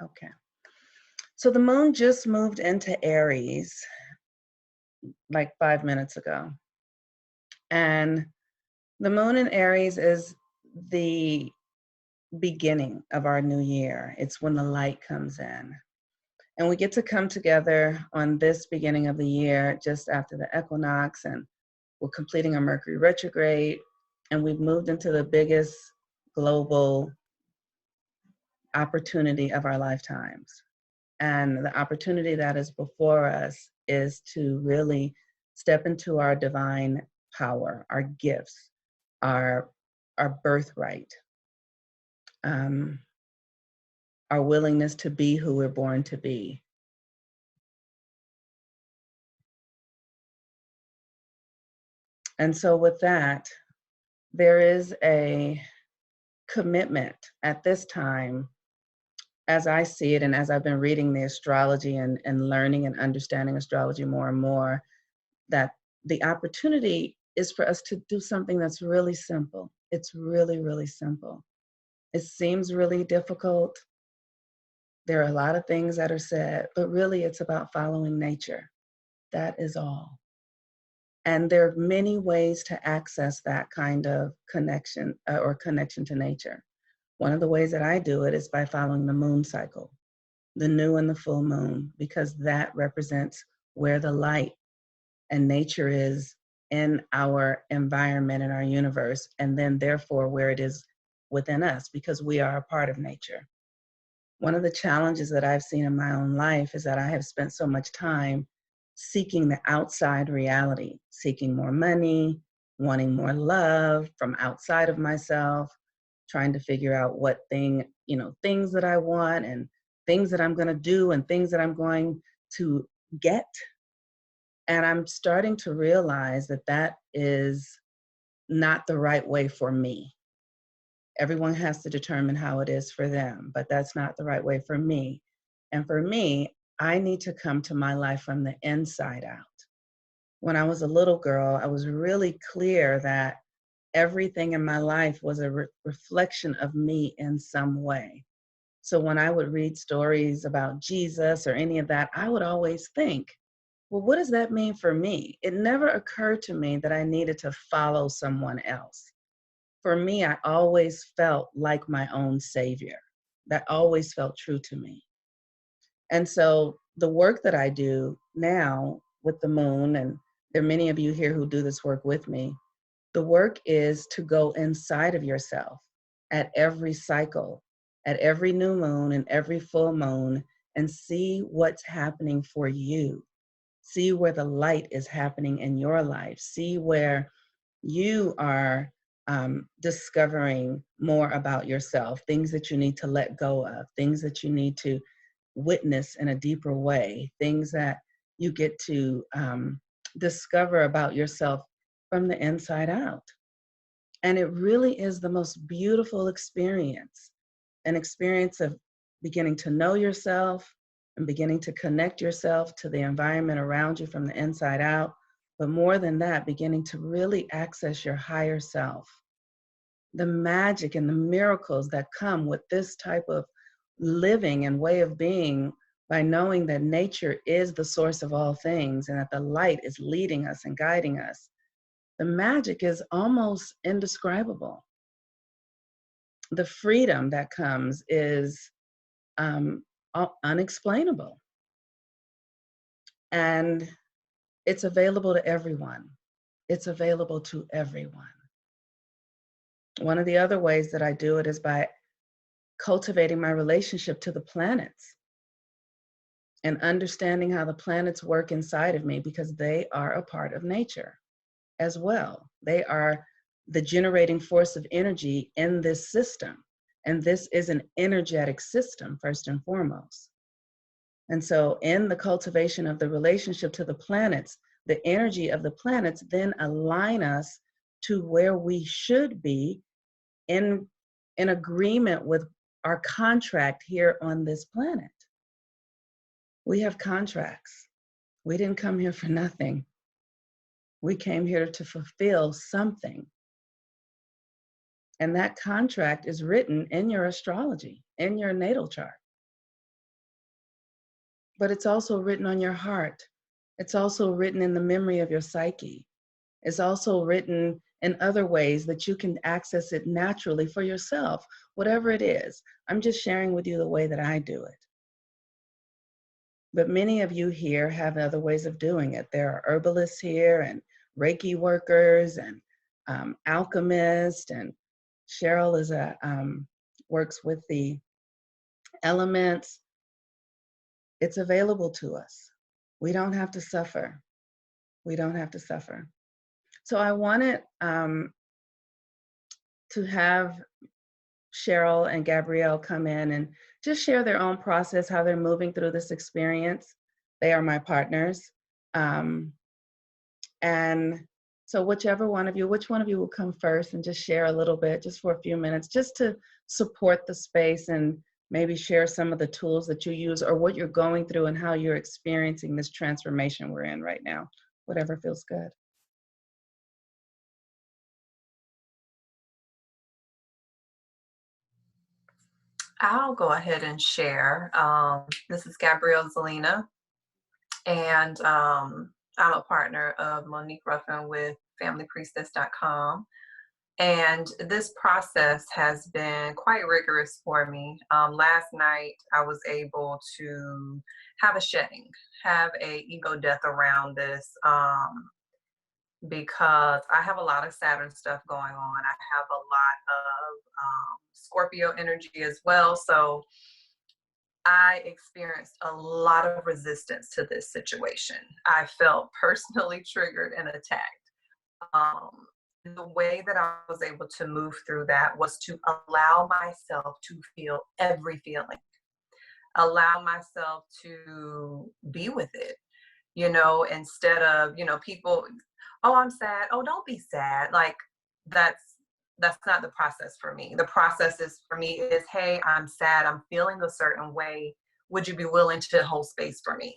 Okay. So the moon just moved into Aries like 5 minutes ago. And the moon in Aries is the beginning of our new year. It's when the light comes in. And we get to come together on this beginning of the year just after the equinox, and we're completing a Mercury retrograde, and we've moved into the biggest global opportunity of our lifetimes. And the opportunity that is before us is to really step into our divine power, our gifts, our our birthright, um, our willingness to be who we're born to be. And so with that, there is a commitment at this time, as I see it, and as I've been reading the astrology and learning and understanding astrology more and more, that the opportunity is for us to do something that's really simple. It's really, really simple. It seems really difficult. There are a lot of things that are said, but really it's about following nature. That is all. And there are many ways to access that kind of connection or connection to nature. One of the ways that I do it is by following the moon cycle, the new and the full moon, because that represents where the light and nature is in our environment, in our universe, and then therefore where it is within us, because we are a part of nature. One of the challenges that I've seen in my own life is that I have spent so much time seeking the outside reality, seeking more money, wanting more love from outside of myself, trying to figure out what things that I want and things that I'm going to do and things that I'm going to get. And I'm starting to realize that that is not the right way for me. Everyone has to determine how it is for them, but that's not the right way for me. And for me, I need to come to my life from the inside out. When I was a little girl, I was really clear that everything in my life was a reflection of me in some way. So when I would read stories about Jesus or any of that, I would always think, well, what does that mean for me? It never occurred to me that I needed to follow someone else. For me, I always felt like my own savior. That always felt true to me. And so the work that I do now with the moon, and there are many of you here who do this work with me, the work is to go inside of yourself at every cycle, at every new moon and every full moon, and see what's happening for you. See where the light is happening in your life. See where you are discovering more about yourself, things that you need to let go of, things that you need to witness in a deeper way, things that you get to discover about yourself from the inside out. And it really is the most beautiful experience, an experience of beginning to know yourself and beginning to connect yourself to the environment around you from the inside out. But more than that, beginning to really access your higher self. The magic and the miracles that come with this type of living and way of being, by knowing that nature is the source of all things and that the light is leading us and guiding us. The magic is almost indescribable. The freedom that comes is unexplainable. And it's available to everyone. It's available to everyone. One of the other ways that I do it is by cultivating my relationship to the planets and understanding how the planets work inside of me, because they are a part of nature as well. They are the generating force of energy in this system. And this is an energetic system, first and foremost. And so, in the cultivation of the relationship to the planets, the energy of the planets then align us to where we should be in, in agreement with our contract here on this planet. We have contracts. We didn't come here for nothing. We came here to fulfill something. And that contract is written in your astrology, in your natal chart. but it's also written on your heart. It's also written in the memory of your psyche. It's also written in other ways that you can access it naturally for yourself, whatever it is. I'm just sharing with you the way that I do it. But many of you here have other ways of doing it. There are herbalists here and Reiki workers and alchemists, and Cheryl is works with the elements. It's available to us. We don't have to suffer. We don't have to suffer. So I wanted to have Cheryl and Gabrielle come in and just share their own process, how they're moving through this experience. They are my partners. And so which one of you will come first and just share a little bit, just for a few minutes, just to support the space and maybe share some of the tools that you use or what you're going through and how you're experiencing this transformation we're in right now, whatever feels good. I'll go ahead and share. This is Gabrielle Zelina, and I'm a partner of Monique Ruffin with FamilyPriestess.com. And this process has been quite rigorous for me. Last night, I was able to have a shedding, have a ego death around this, because I have a lot of Saturn stuff going on. I have a lot of Scorpio energy as well. So I experienced a lot of resistance to this situation. I felt personally triggered and attacked. The way that I was able to move through that was to allow myself to feel every feeling, allow myself to be with it, instead of, people, oh, I'm sad. Oh, don't be sad. Like that's not the process for me. The process is for me is, hey, I'm sad. I'm feeling a certain way. Would you be willing to hold space for me?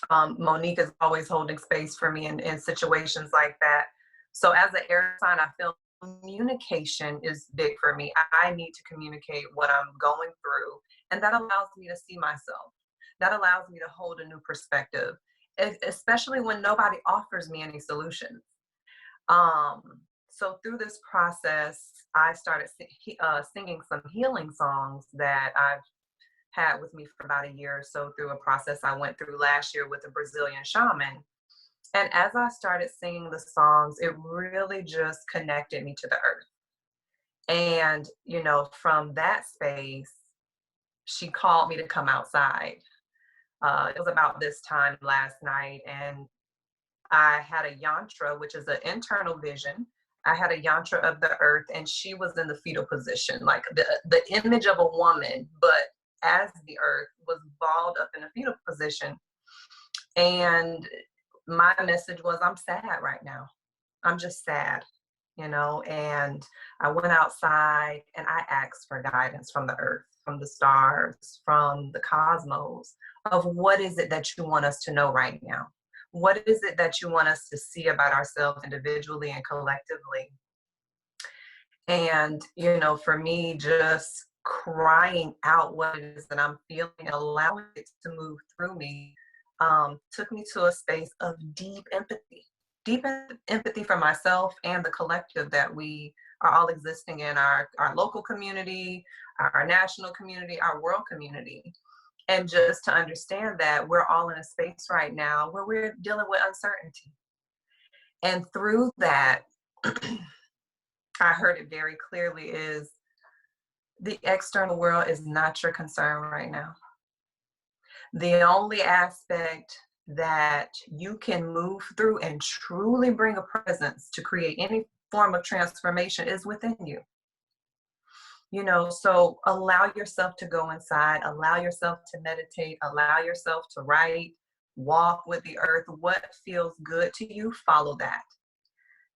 Monique is always holding space for me in situations like that. So as an air sign, I feel communication is big for me. I need to communicate what I'm going through. And that allows me to see myself. That allows me to hold a new perspective, especially when nobody offers me any solutions. So through this process, I started singing some healing songs that I've had with me for about a year or so, through a process I went through last year with a Brazilian shaman. And as I started singing the songs, it really just connected me to the earth. And, from that space, she called me to come outside. It was about this time last night, and I had a yantra, which is an internal vision. I had a yantra of the earth, and she was in the fetal position, like the image of a woman, but as the earth was balled up in a fetal position. And my message was, I'm sad right now. I'm just sad, and I went outside and I asked for guidance from the earth, from the stars, from the cosmos, of what is it that you want us to know right now? What is it that you want us to see about ourselves individually and collectively? And, for me, just crying out what it is that I'm feeling and allowing it to move through me took me to a space of deep empathy for myself and the collective that we are all existing in, our local community, our national community, our world community. And just to understand that we're all in a space right now where we're dealing with uncertainty. And through that, I heard it very clearly, is the external world is not your concern right now. The only aspect that you can move through and truly bring a presence to create any form of transformation is within you. So allow yourself to go inside, allow yourself to meditate, allow yourself to write, walk with the earth. What feels good to you, follow that.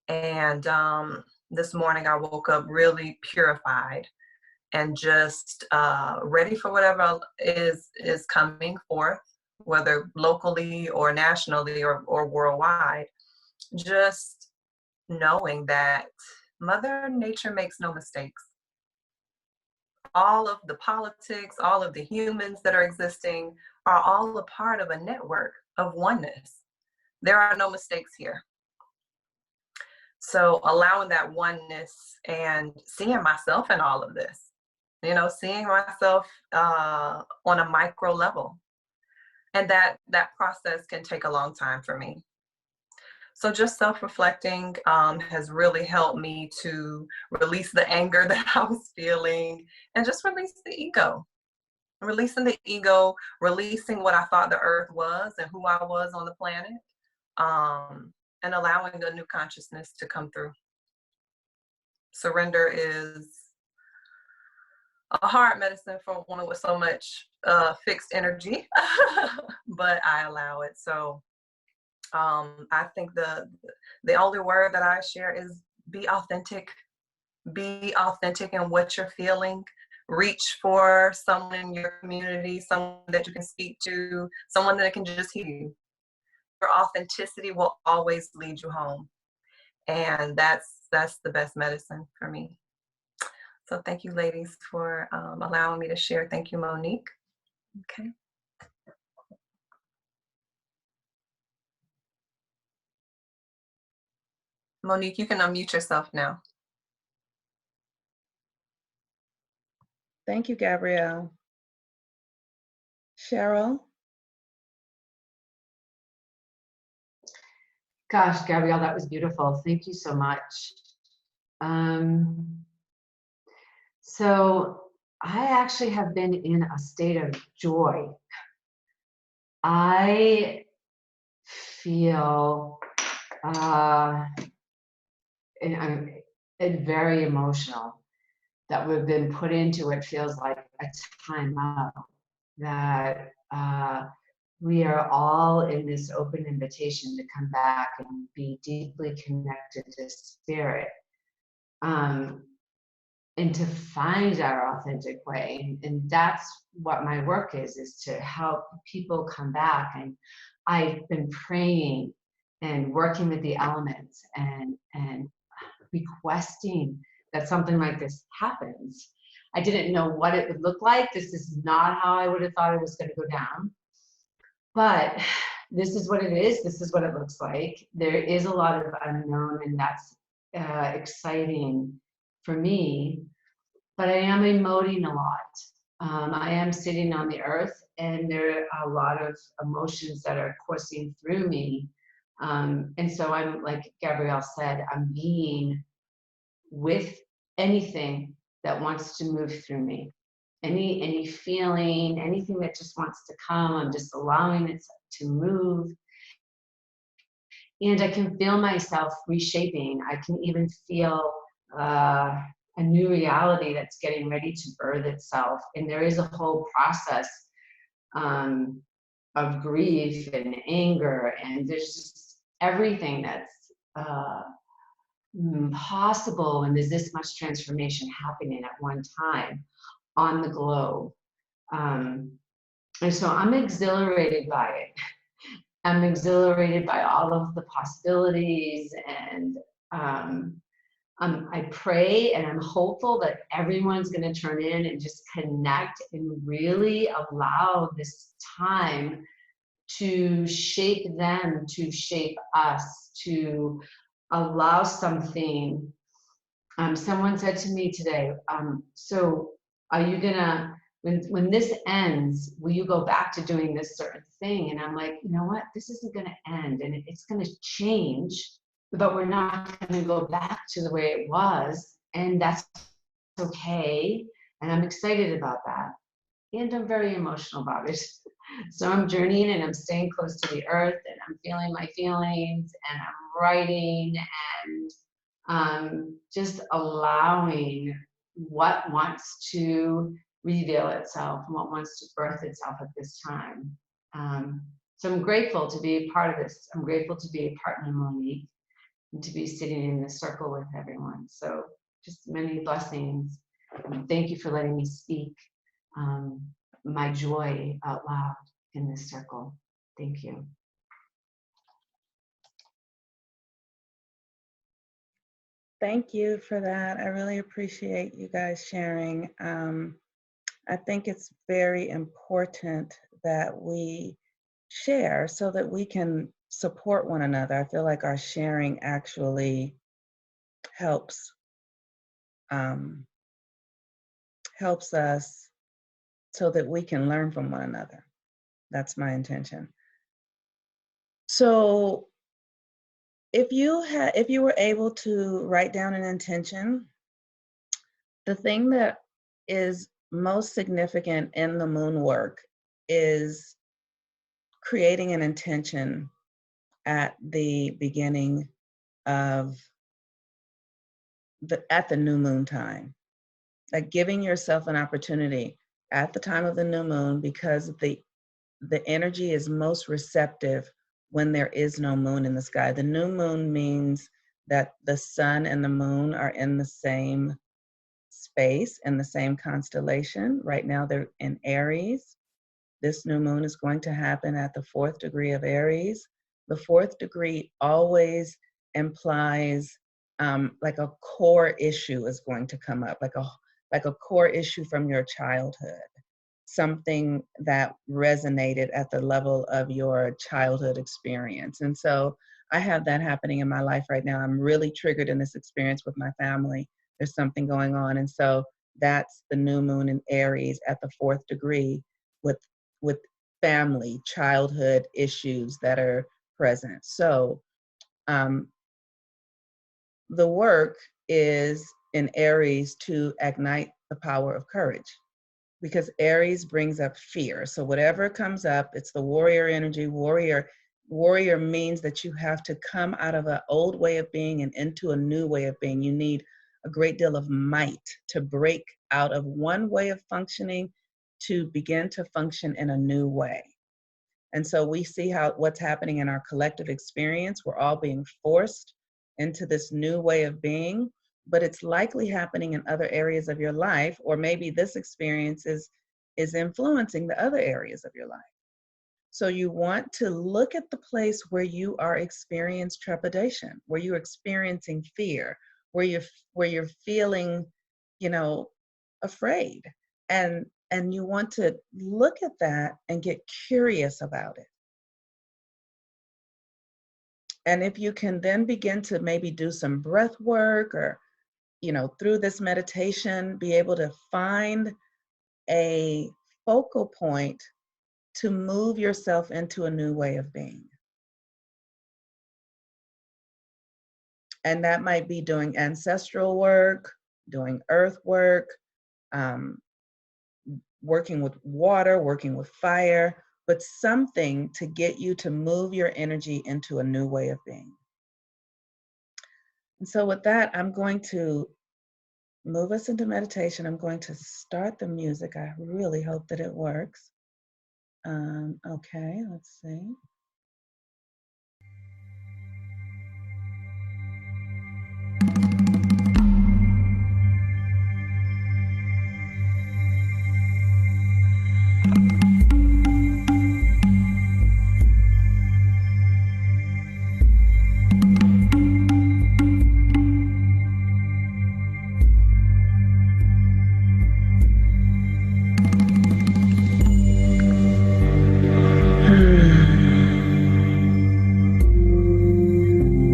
And this morning I woke up really purified and just ready for whatever is coming forth, whether locally or nationally or worldwide. Just knowing that Mother Nature makes no mistakes. all of the politics, all of the humans that are existing are all a part of a network of oneness. There are no mistakes here. So allowing that oneness and seeing myself in all of this, seeing myself on a micro level. And that process can take a long time for me. So just self-reflecting has really helped me to release the anger that I was feeling and just release the ego. Releasing the ego, releasing what I thought the earth was and who I was on the planet, and allowing a new consciousness to come through. Surrender is a hard medicine for one with so much fixed energy, but I allow it. So I think the only word that I share is be authentic. Be authentic in what you're feeling. Reach for someone in your community, someone that you can speak to, someone that can just hear you. Your authenticity will always lead you home. And that's the best medicine for me. So thank you, ladies, for allowing me to share. Thank you, Monique. Okay. Monique, you can unmute yourself now. Thank you, Gabrielle. Cheryl? Gosh, Gabrielle, that was beautiful. Thank you so much. So I actually have been in a state of joy. I feel and I'm very emotional that we've been put into what feels like a time out, that we are all in this open invitation to come back and be deeply connected to spirit, and to find our authentic way. And that's what my work is to help people come back. And I've been praying and working with the elements and requesting that something like this happens. I didn't know what it would look like. This is not how I would have thought it was going to go down. But this is what it is. This is what it looks like. There is a lot of unknown, and that's exciting for me. But I am emoting a lot. I am sitting on the earth, and there are a lot of emotions that are coursing through me. And so I'm, like Gabrielle said, I'm being with anything that wants to move through me. Any feeling, anything that just wants to come, I'm just allowing it to move. And I can feel myself reshaping. I can even feel a new reality that's getting ready to birth itself. And there is a whole process of grief and anger, and there's just everything that's possible when there's this much transformation happening at one time on the globe. And so I'm exhilarated by it. I'm exhilarated by all of the possibilities, and I pray and I'm hopeful that everyone's going to turn in and just connect and really allow this time to shape them, to shape us, to allow something. Someone said to me today, so are you gonna, when this ends, will you go back to doing this certain thing? And I'm like, you know what, this isn't gonna end, and it's gonna change, but we're not gonna go back to the way it was, and that's okay. And I'm excited about that. And I'm very emotional about it. So I'm journeying and I'm staying close to the earth, and I'm feeling my feelings, and I'm writing and just allowing what wants to reveal itself and what wants to birth itself at this time. So I'm grateful to be a part of this. I'm grateful to be a partner, Monique, and to be sitting in this circle with everyone. So just many blessings. Thank you for letting me speak my joy out loud in this circle. Thank you. Thank you for that. I really appreciate you guys sharing. I think it's very important that we share so that we can support one another. I feel like our sharing actually helps um, helps us so that we can learn from one another. That's my intention. So if you were able to write down an intention, the thing that is most significant in the moon work is creating an intention at the beginning of at the new moon time. Like giving yourself an opportunity at the time of the new moon, because the energy is most receptive when there is no moon in the sky. The new moon means that the sun and the moon are in the same space, in the same constellation. Right now they're in Aries. This new moon is going to happen at the 4th degree of Aries. The 4th degree always implies like a core issue is going to come up, like a core issue from your childhood, something that resonated at the level of your childhood experience. And so I have that happening in my life right now. I'm really triggered in this experience with my family. There's something going on. And so that's the new moon in Aries at the 4th degree with with family, childhood issues that are present. So um, the work is in Aries to ignite the power of courage, because Aries brings up fear. So whatever comes up, it's the warrior energy. Warrior means that you have to come out of an old way of being and into a new way of being. You need a great deal of might to break out of one way of functioning to begin to function in a new way. And so we see what's happening in our collective experience. We're all being forced into this new way of being, but it's likely happening in other areas of your life, or maybe this experience is influencing the other areas of your life. So you want to look at the place where you are experiencing trepidation, where you're experiencing fear, where you're feeling, you know, afraid. And you want to look at that and get curious about it. And if you can then begin to maybe do some breath work, or, you know, through this meditation, be able to find a focal point to move yourself into a new way of being. And that might be doing ancestral work, doing earth work, um, working with water, working with fire, but something to get you to move your energy into a new way of being. And so with that, I'm going to move us into meditation. I'm going to start the music. I really hope that it works. Okay, let's see.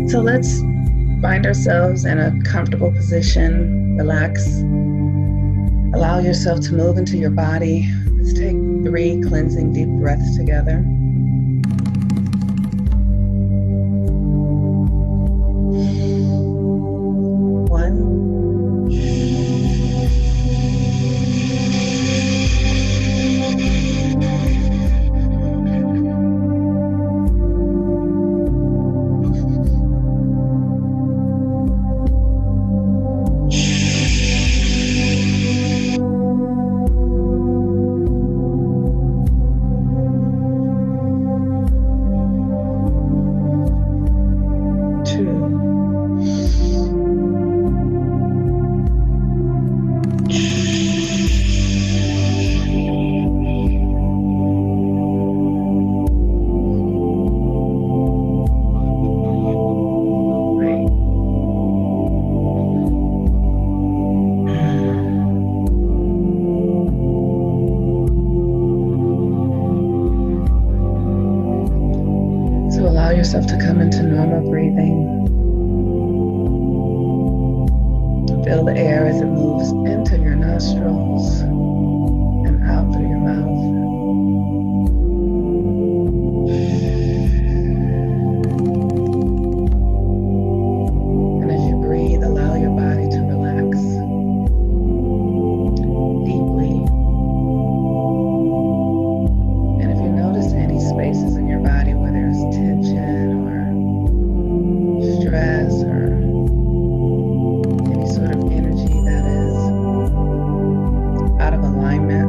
So let's find ourselves in a comfortable position, relax, allow yourself to move into your body. Let's take 3 cleansing deep breaths together. yourself to come into normal breathing. Feel the air as it moves into your nostrils and out through your mouth. And as you breathe, allow your body to relax deeply. And if you notice any spaces in your body where there's tension or stress or any sort of energy that is out of alignment,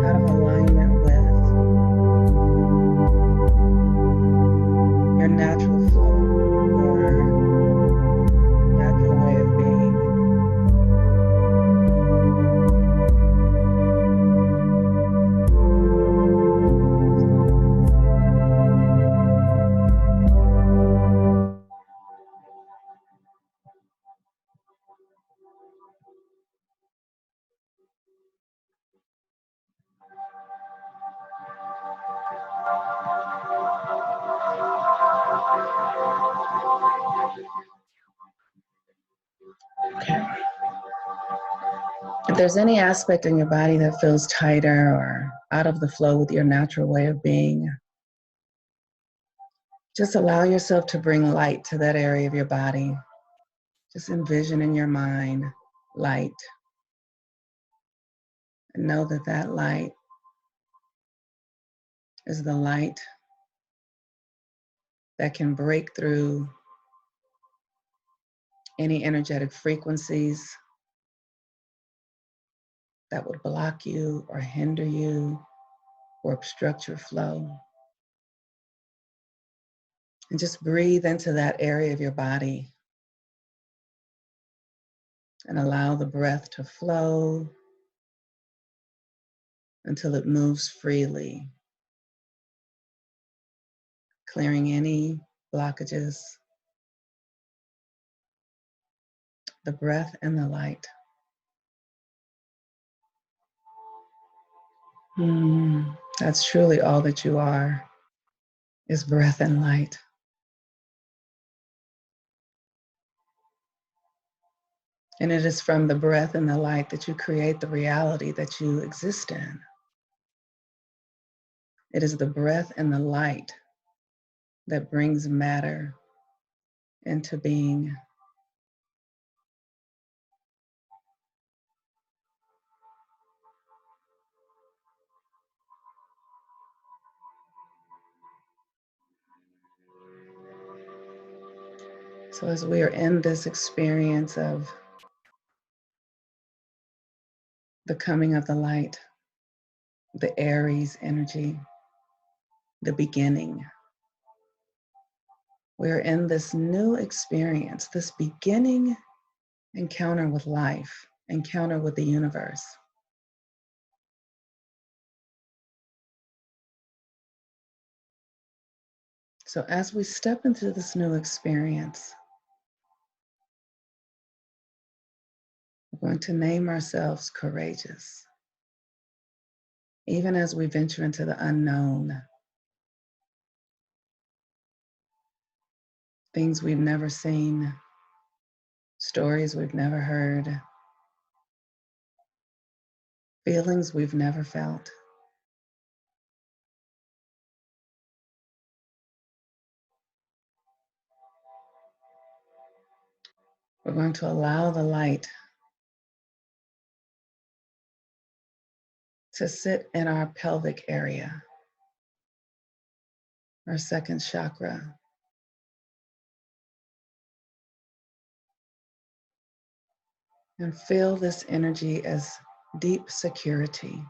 out of alignment with your natural flow, your natural way of being. Okay. If there's any aspect in your body that feels tighter or out of the flow with your natural way of being, just allow yourself to bring light to that area of your body. Just envision in your mind light and know that that light is the light that can break through any energetic frequencies that would block you or hinder you or obstruct your flow. And just breathe into that area of your body and allow the breath to flow until it moves freely, clearing any blockages, the breath and the light. That's truly all that you are, is breath and light. And it is from the breath and the light that you create the reality that you exist in. It is the breath and the light that brings matter into being. So as we are in this experience of the coming of the light, the Aries energy, the beginning, we're in this new experience, this beginning encounter with life, encounter with the universe. So as we step into this new experience, we're going to name ourselves courageous. Even as we venture into the unknown, things we've never seen, stories we've never heard, feelings we've never felt. We're going to allow the light to sit in our pelvic area, our second chakra. And feel this energy as deep security.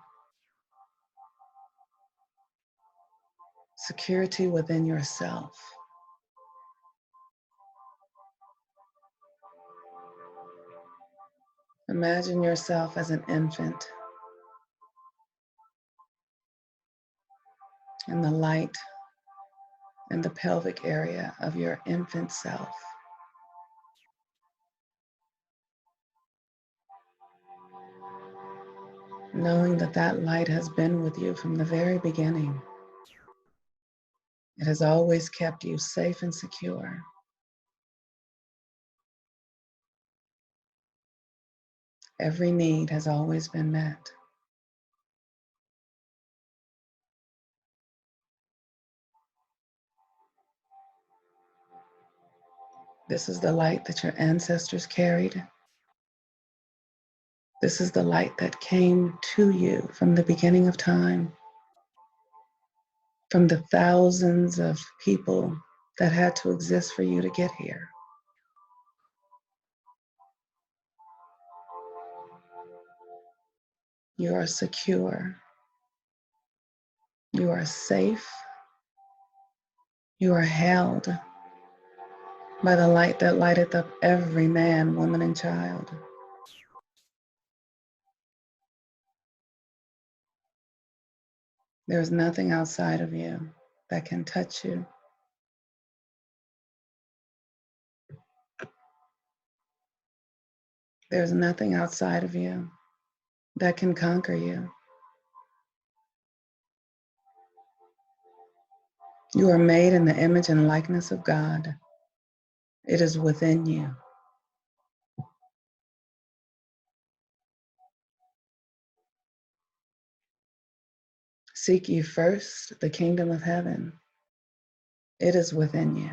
Security within yourself. Imagine yourself as an infant, and the light and the pelvic area of your infant self. Knowing that that light has been with you from the very beginning. It has always kept you safe and secure. Every need has always been met. This is the light that your ancestors carried. This is the light that came to you from the beginning of time, from the thousands of people that had to exist for you to get here. You are secure. You are safe. You are held by the light that lighteth up every man, woman, and child. There's nothing outside of you that can touch you. There's nothing outside of you that can conquer you. You are made in the image and likeness of God. It is within you. Seek ye first the kingdom of heaven. It is within you.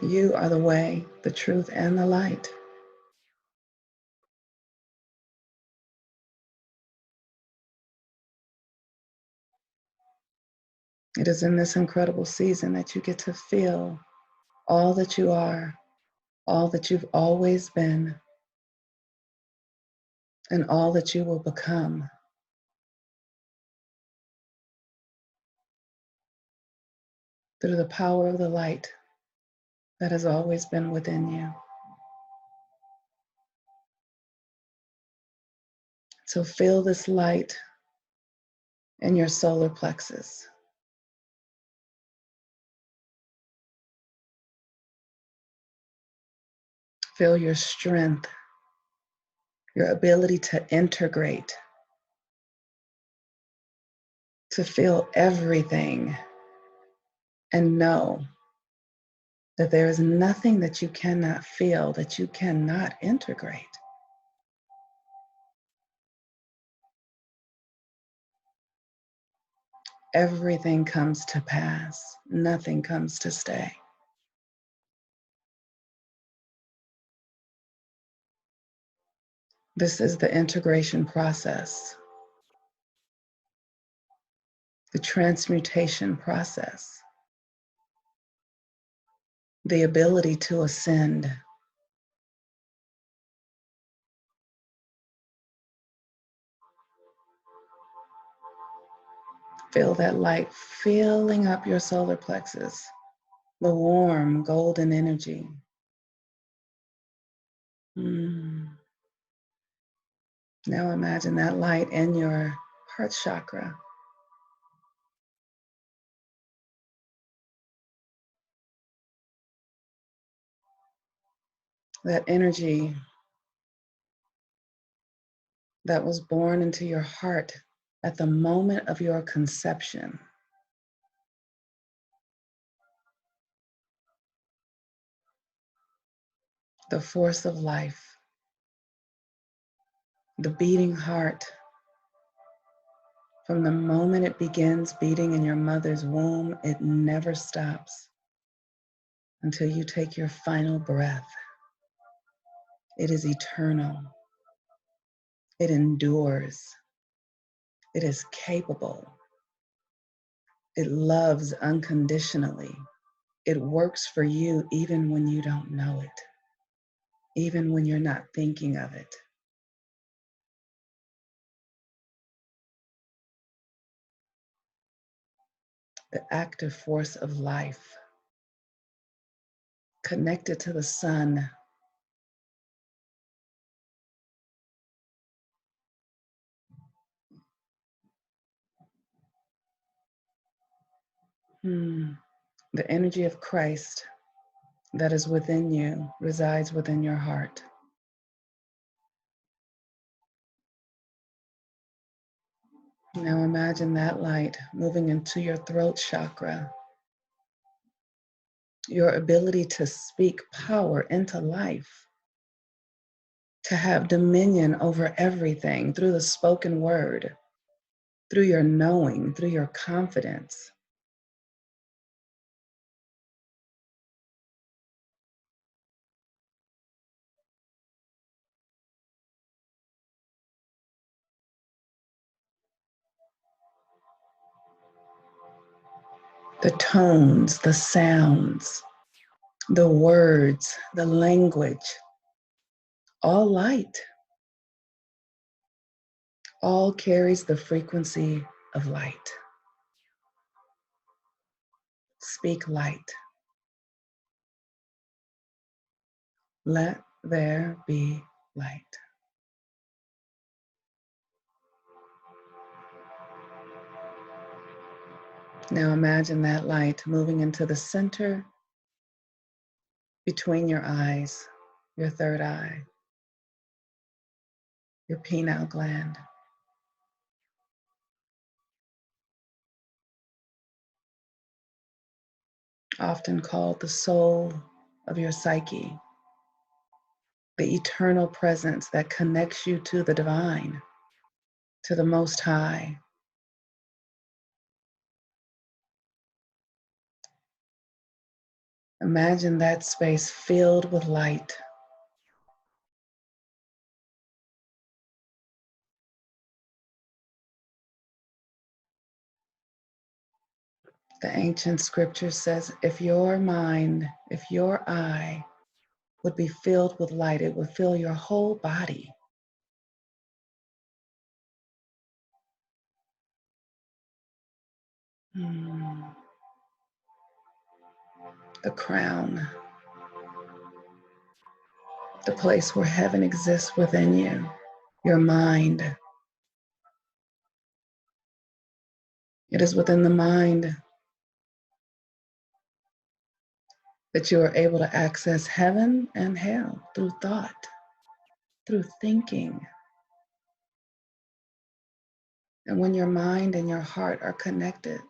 You are the way, the truth, and the light. It is in this incredible season that you get to feel all that you are, all that you've always been, and all that you will become. Through the power of the light that has always been within you. So feel this light in your solar plexus. Feel your strength, your ability to integrate, to feel everything and know that there is nothing that you cannot feel, that you cannot integrate. Everything comes to pass. Nothing comes to stay. This is the integration process, the transmutation process, the ability to ascend. Feel that light filling up your solar plexus, the warm golden energy. Mm. Now imagine that light in your heart chakra. That energy that was born into your heart at the moment of your conception. The force of life, the beating heart. From the moment it begins beating in your mother's womb, it never stops until you take your final breath. It is eternal. It endures. It is capable. It loves unconditionally. It works for you even when you don't know it, even when you're not thinking of it. The active force of life, connected to the sun, The energy of Christ that is within you resides within your heart. Now imagine that light moving into your throat chakra. Your ability to speak power into life, to have dominion over everything through the spoken word, through your knowing, through your confidence. The tones, the sounds, the words, the language, all light, all carries the frequency of light. Speak light. Let there be light. Now imagine that light moving into the center between your eyes, your third eye, your pineal gland, often called the soul of your psyche, the eternal presence that connects you to the divine, to the Most High. Imagine that space filled with light. The ancient scripture says, if your mind, if your eye would be filled with light, it would fill your whole body. The crown, the place where heaven exists within you, your mind. It is within the mind that you are able to access heaven and hell through thought, through thinking. And when your mind and your heart are connected,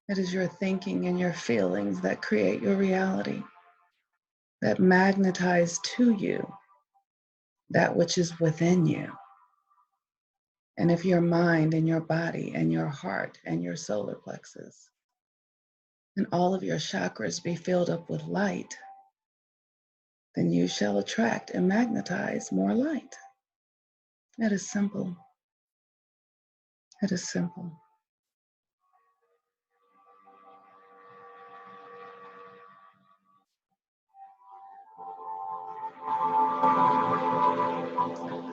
it is your thinking and your feelings that create your reality, that magnetize to you that which is within you. And if your mind and your body and your heart and your solar plexus and all of your chakras be filled up with light, then you shall attract and magnetize more light. It is simple. It is simple.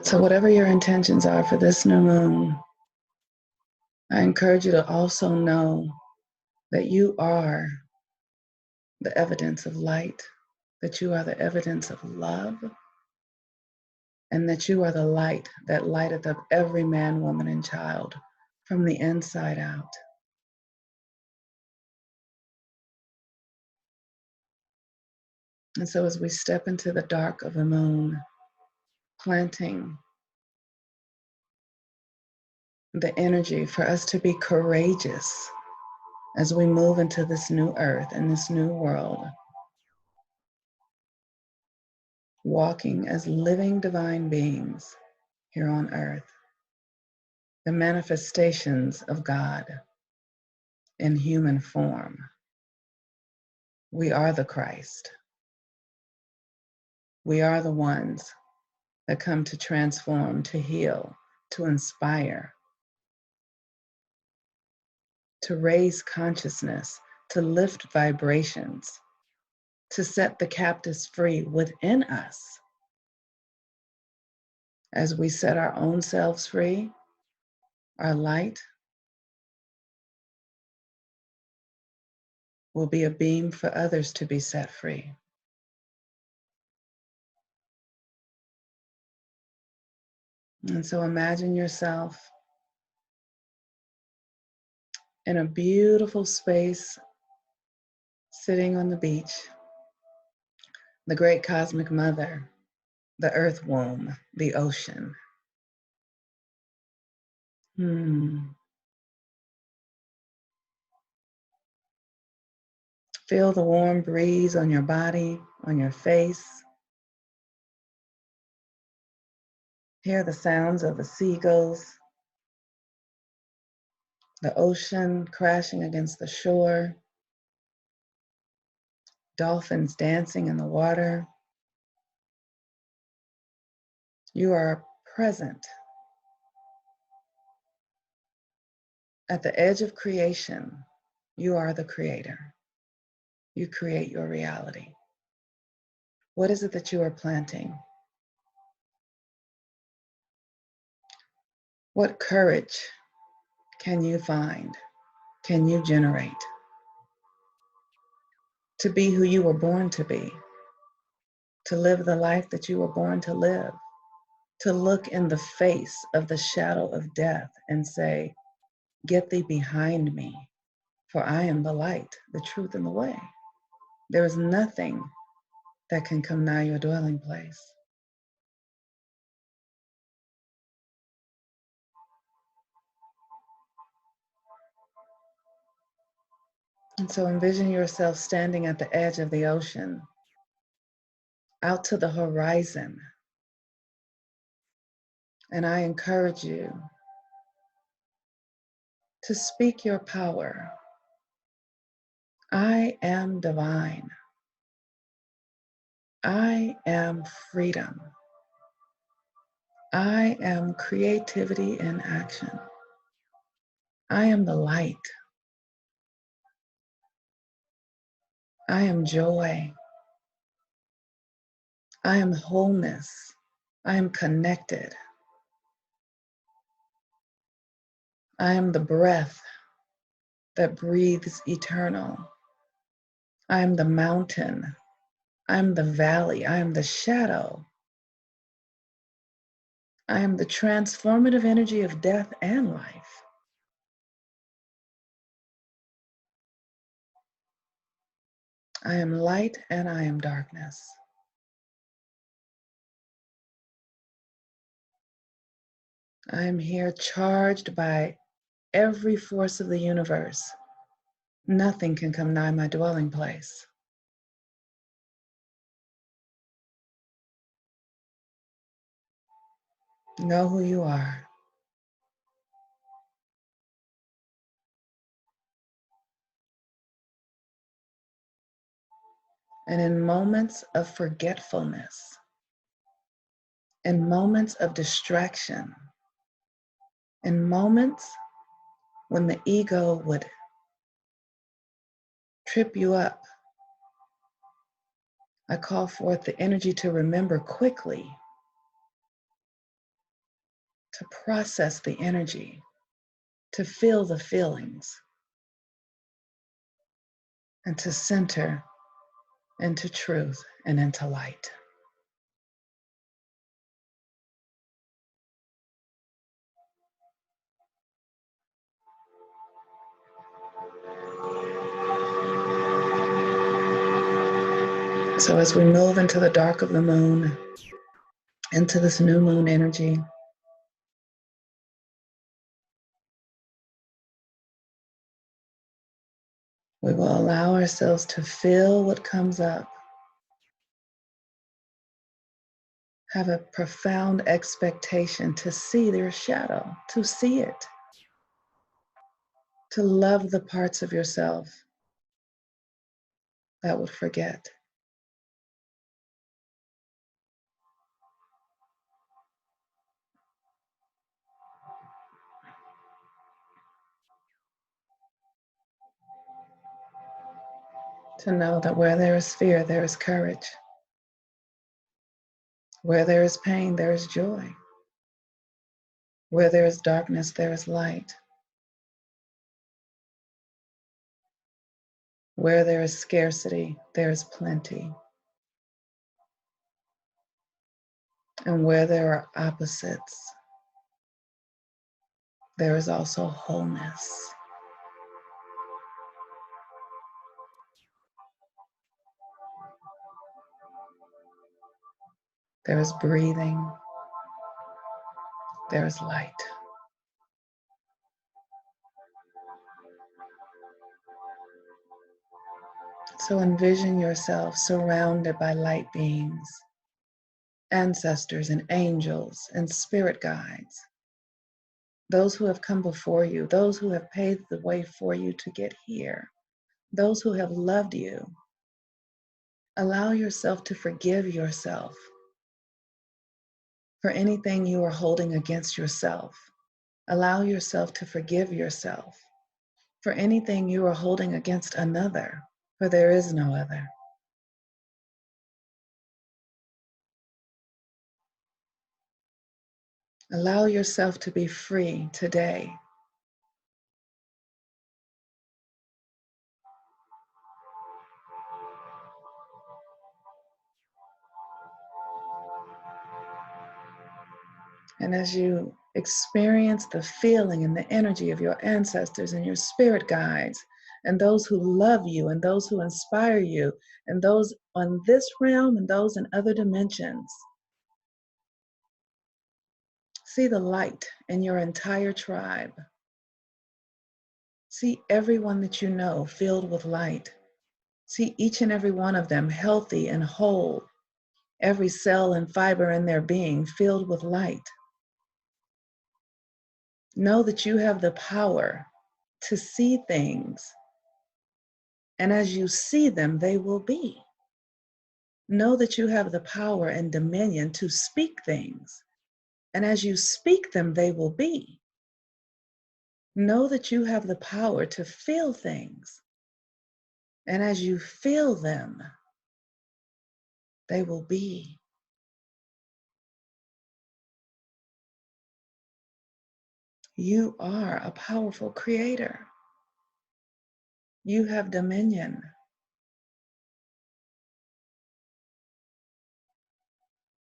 So whatever your intentions are for this new moon, I encourage you to also know that you are the evidence of light, that you are the evidence of love, and that you are the light that lighteth up every man, woman, and child from the inside out. And so as we step into the dark of the moon, planting the energy for us to be courageous as we move into this new earth and this new world, walking as living divine beings here on earth, the manifestations of God in human form. We are the Christ. We are the ones that come to transform, to heal, to inspire, to raise consciousness, to lift vibrations, to set the captives free within us. As we set our own selves free, our light will be a beam for others to be set free. And so imagine yourself in a beautiful space, sitting on the beach, the great cosmic mother, the earth womb, the ocean. Feel the warm breeze on your body, on your face. Hear the sounds of the seagulls, the ocean crashing against the shore, dolphins dancing in the water. You are present at the edge of creation. You are the creator. You create your reality. What is it that you are planting? What courage can you find? Can you generate to be who you were born to be, to live the life that you were born to live, to look in the face of the shadow of death and say, "Get thee behind me, for I am the light, the truth, and the way. There is nothing that can come nigh your dwelling place." And so envision yourself standing at the edge of the ocean, out to the horizon. And I encourage you to speak your power. I am divine. I am freedom. I am creativity in action. I am the light. I am joy. I am wholeness. I am connected. I am the breath that breathes eternal. I am the mountain. I am the valley. I am the shadow. I am the transformative energy of death and life. I am light and I am darkness. I am here charged by every force of the universe. Nothing can come nigh my dwelling place. Know who you are. And in moments of forgetfulness, in moments of distraction, in moments when the ego would trip you up, I call forth the energy to remember quickly, to process the energy, to feel the feelings, and to center into truth and into light. So as we move into the dark of the moon, into this new moon energy, we will allow ourselves to feel what comes up, have a profound expectation to see their shadow, to see it, to love the parts of yourself that would forget, to know that where there is fear, there is courage. Where there is pain, there is joy. Where there is darkness, there is light. Where there is scarcity, there is plenty. And where there are opposites, there is also wholeness. There is breathing. There is light. So envision yourself surrounded by light beings, ancestors and angels and spirit guides, those who have come before you, those who have paved the way for you to get here, those who have loved you. Allow yourself to forgive yourself for anything you are holding against yourself. Allow yourself to forgive yourself for anything you are holding against another, for there is no other. Allow yourself to be free today. And as you experience the feeling and the energy of your ancestors and your spirit guides, and those who love you, and those who inspire you, and those on this realm and those in other dimensions, see the light in your entire tribe. See everyone that you know filled with light. See each and every one of them healthy and whole, every cell and fiber in their being filled with light. Know that you have the power to see things, and as you see them, they will be. Know that you have the power and dominion to speak things, and as you speak them, they will be. Know that you have the power to feel things, and as you feel them, they will be. You are a powerful creator. You have dominion.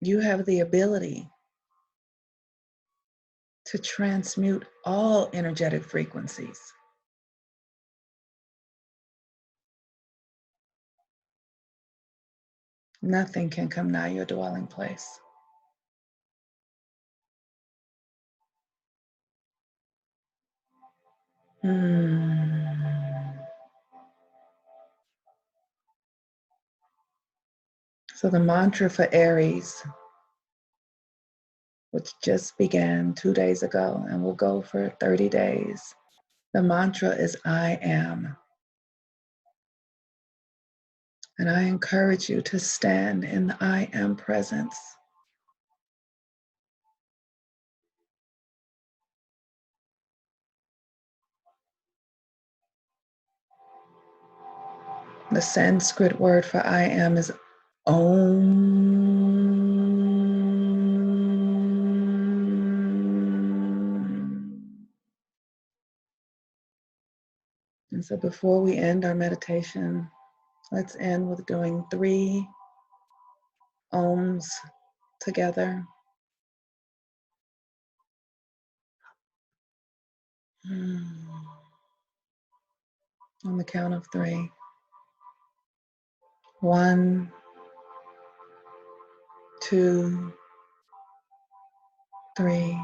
You have the ability to transmute all energetic frequencies. Nothing can come nigh your dwelling place. So the mantra for Aries, which just began 2 days ago and will go for 30 days, the mantra is I am. And I encourage you to stand in the I am presence. The Sanskrit word for I am is Om. And so before we end our meditation, let's end with doing 3 Oms together. On the count of 3. 1, 2, 3.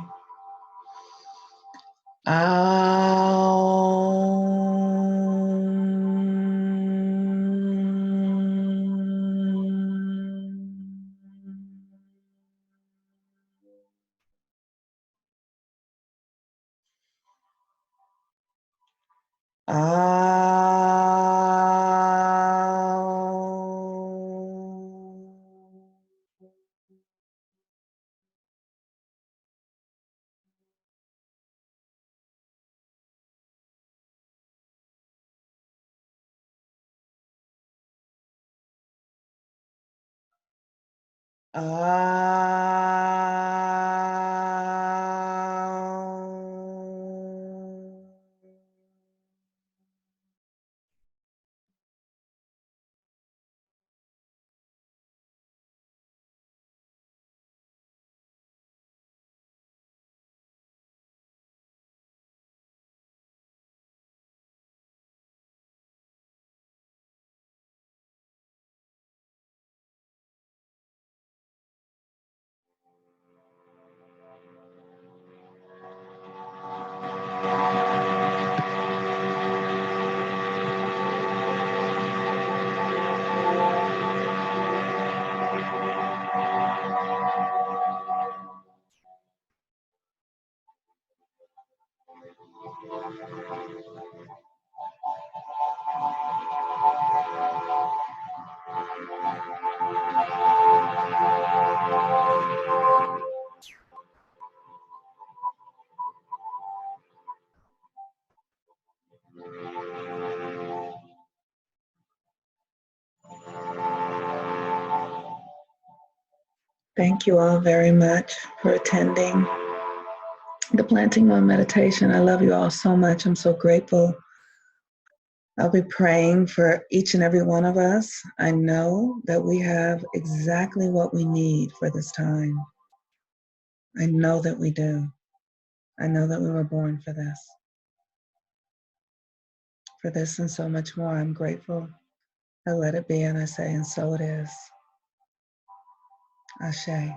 Thank you all very much for attending the Planting One meditation. I love you all so much. I'm so grateful. I'll be praying for each and every one of us. I know that we have exactly what we need for this time. I know that we do. I know that we were born for this and so much more. I'm grateful. I let it be and I say, and so it is. Ashe.